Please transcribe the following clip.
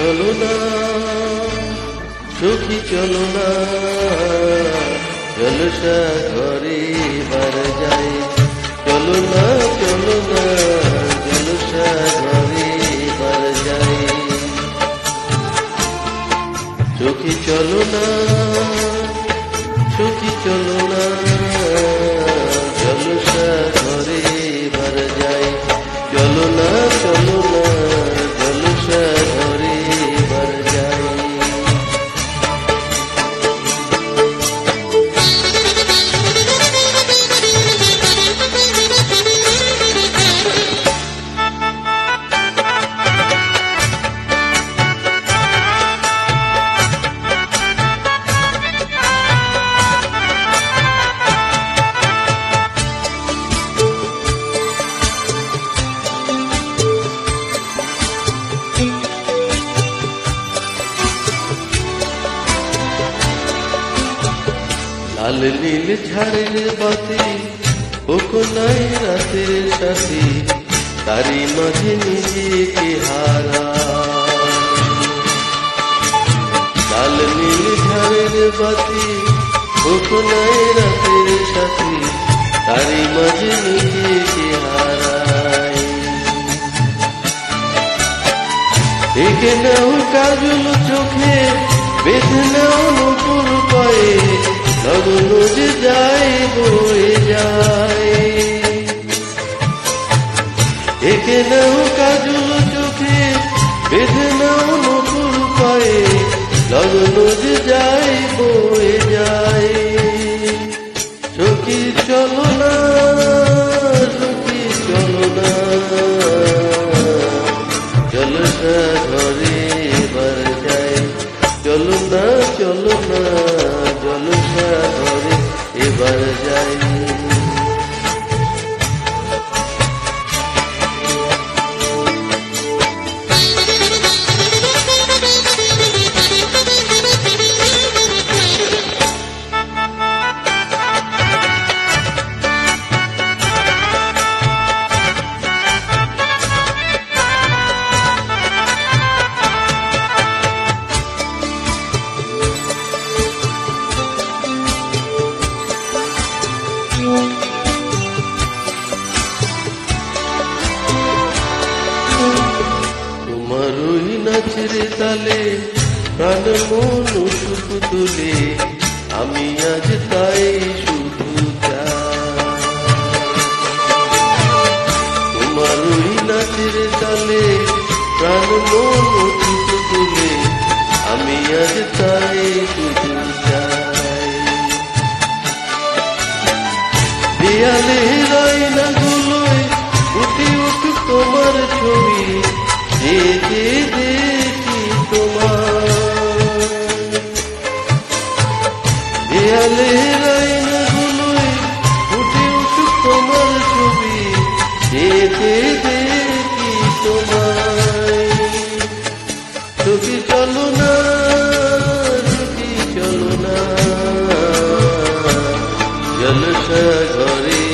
চলো না সখী চলো না জলসা ঘরে বার যাই চলো না জলসা ঘরে বার যাই সখী চলো না জলসা ঘরে বার যাই চলো না জলসা ঘরে বার যাই লাল নীল ঝাড়ের বাতি কোকোনাই রাতের সাথী তারি মাঝে নিজেকে হারা লাল নীল ঝাড়ের বাতি কোকোনাই রাতের সাথী তারি মাঝে নিজেকে হারাই একে নাও কাজল চোখে বেঁধে নাও নুপুর পায়ে লগন যে যায় বয়ে যায় একে নাও কাজল চোখে বেঁধে নাও নুপুর পায়ে লগন যে যায় বয়ে যায় সখী চলো না জলসা ঘরে বার যায় চলো না জলসা ঘরে এবার যাই তোমার ওই নাচের তালে প্রাণ মন সুখ তুলে আমি আজ তাই শুধু চাই তোমার ওই নাচের তালে প্রাণ মন সুখ তুলে আমি আজ তাই শুধু চাই দেয়ালে আয়না গুলোয় ফুটে উঠুক তোমার ছবি দেখি তোমার দেয়ালে আয়না গুলোয় ফুটে উঠুক তোমার ছবি দেখি তোমার সখী চলো না জলসা ঘরে